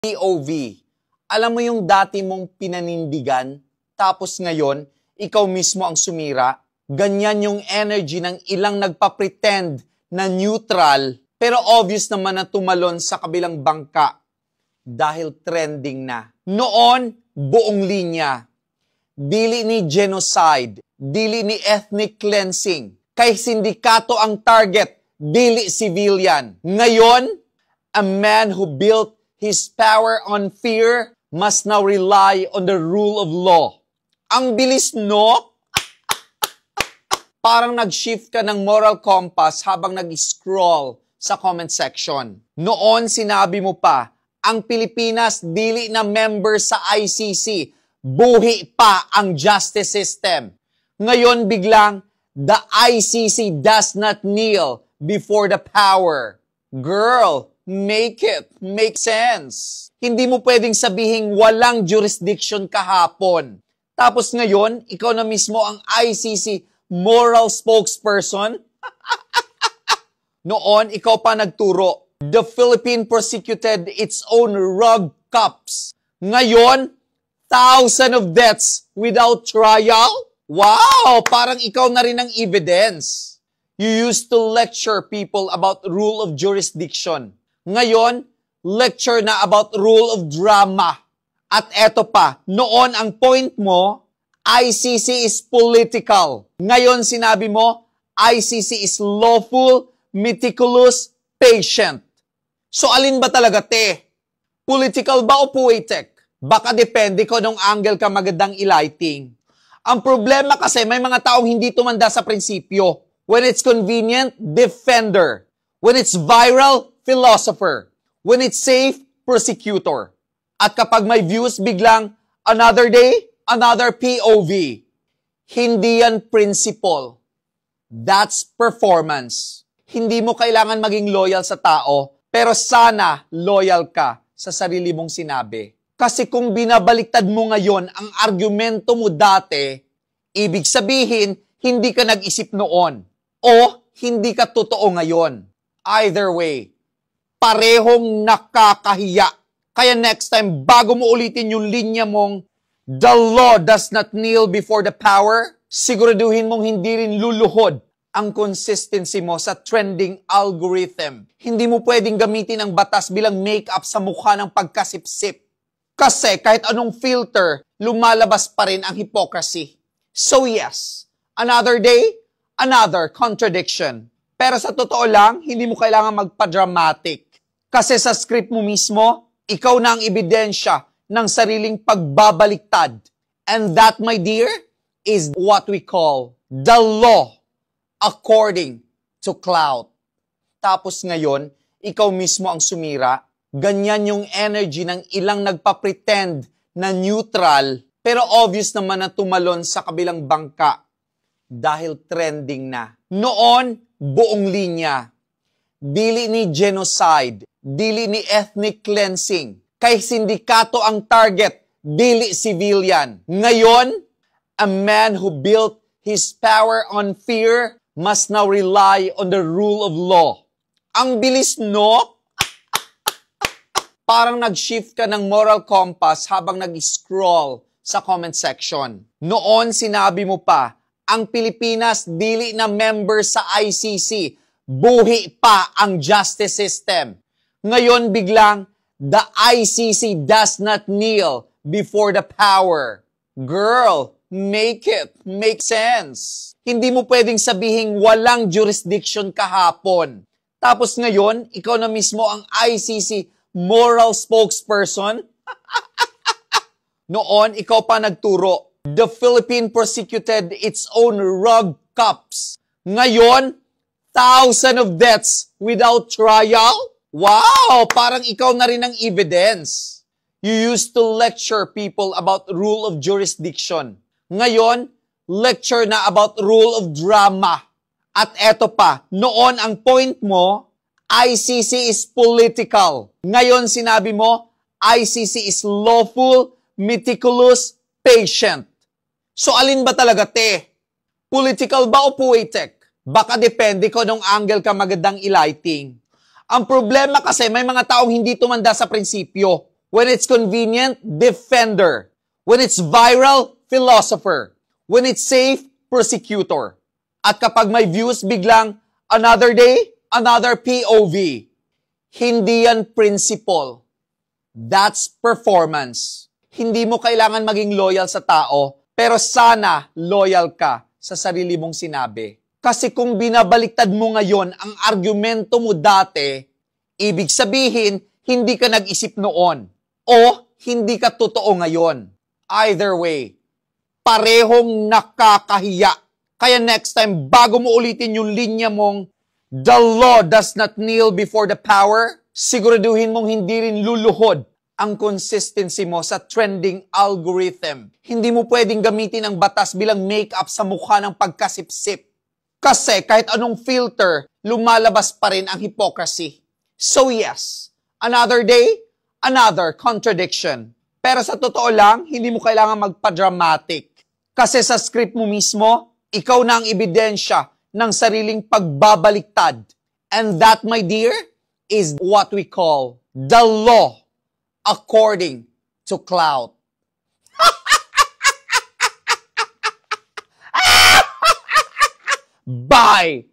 POV. Alam mo yung dati mong pinanindigan, tapos ngayon, ikaw mismo ang sumira? Ganyan yung energy ng ilang nagpa-pretend na neutral, pero obvious naman na tumalon sa kabilang bangka dahil trending na. Noon, buong linya. Dili ni genocide, dili ni ethnic cleansing. Kay sindikato ang target, dili civilian. Ngayon, a man who built his power on fear must now rely on the rule of law. Ang bilis, no? Parang nag-shift ka ng moral compass habang nag-scroll sa comment section. Noon, sinabi mo pa, ang Pilipinas dili na member sa ICC. Buhi pa ang justice system. Ngayon biglang, the ICC does not kneel before the power. Girl, make it make sense. Hindi mo pwedeng sabihing walang jurisdiction kahapon. Tapos ngayon, ikaw na mismo ang ICC moral spokesperson? Noon, ikaw pa nagturo. The Philippines prosecuted its own rug cups. Ngayon, thousands of deaths without trial? Wow! Parang ikaw na rin ang evidence. You used to lecture people about rule of jurisdiction. Ngayon, lecture na about rule of drama. At eto pa, noon ang point mo, ICC is political. Ngayon sinabi mo, ICC is lawful, meticulous, patient. So alin ba talaga, te? Political ba o poetic? Baka depende ko nung angle ka magandang ilighting. Ang problema kasi may mga taong hindi tumanda sa prinsipyo. When it's convenient, defender. When it's viral, philosopher. When it's safe, prosecutor. At kapag may views, biglang another day, another POV. Hindi yan principle. That's performance. Hindi mo kailangan maging loyal sa tao, pero sana loyal ka sa sarili mong sinabi. Kasi kung binabaliktad mo ngayon ang argumento mo dati, ibig sabihin, hindi ka nag-isip noon. O hindi ka totoo ngayon. Either way, parehong nakakahiya. Kaya next time, bago mo ulitin yung linya mong the law does not kneel before the power, siguraduhin mong hindi rin luluhod ang consistency mo sa trending algorithm. Hindi mo pwedeng gamitin ang batas bilang make-up sa mukha ng pagkasipsip. Kasi kahit anong filter, lumalabas pa rin ang hypocrisy. So yes, another day, another contradiction. Pero sa totoo lang, hindi mo kailangan magpa-dramatic. Kasi sa script mo mismo, ikaw na ang ebidensya ng sariling pagbabaliktad. And that, my dear, is what we call the law according to clout. Tapos ngayon, ikaw mismo ang sumira. Ganyan yung energy ng ilang nagpa-pretend na neutral, pero obvious naman na tumalon sa kabilang bangka dahil trending na. Noon, buong linya. Dili ni genocide, dili ni ethnic cleansing. Kay sindikato ang target, dili civilian. Ngayon, a man who built his power on fear must now rely on the rule of law. Ang bilis, no? Parang nag-shift ka ng moral compass habang nag-scroll sa comment section. Noon, sinabi mo pa, ang Pilipinas dili na member sa ICC. Buhi pa ang justice system. Ngayon biglang, the ICC does not kneel before the power. Girl, make it make sense. Hindi mo pwedeng sabihing walang jurisdiction kahapon. Tapos ngayon, ikaw na mismo ang ICC moral spokesperson? Noon, ikaw pa nagturo. The Philippines prosecuted its own rug cups. Ngayon, thousands of deaths without trial? Wow! Parang ikaw na rin ang evidence. You used to lecture people about rule of jurisdiction. Ngayon, lecture na about rule of drama. At eto pa, noon ang point mo, ICC is political. Ngayon sinabi mo, ICC is lawful, meticulous, patient. So alin ba talaga, te? Political ba o poetic? Baka depende ko nung angle ka magandang ilighting. Ang problema kasi may mga taong hindi tumanda sa prinsipyo. When it's convenient, defender. When it's viral, philosopher. When it's safe, prosecutor. At kapag may views, biglang, another day, another POV. Hindi yan principle. That's performance. Hindi mo kailangan maging loyal sa tao, pero sana loyal ka sa sarili mong sinabi. Kasi kung binabaliktad mo ngayon ang argumento mo dati, ibig sabihin, hindi ka nag-isip noon. O hindi ka totoo ngayon. Either way, parehong nakakahiya. Kaya next time, bago mo ulitin yung linya mong, the law does not kneel before the power, siguraduhin mong hindi rin luluhod ang consistency mo sa trending algorithm. Hindi mo pwedeng gamitin ang batas bilang make-up sa mukha ng pagkasipsip. Kasi kahit anong filter, lumalabas pa rin ang hypocrisy. So yes, another day, another contradiction. Pero sa totoo lang, hindi mo kailangan magpa-dramatic. Kasi sa script mo mismo, ikaw na ang ebidensya ng sariling pagbabaliktad. And that, my dear, is what we call the law according to clout. Bye!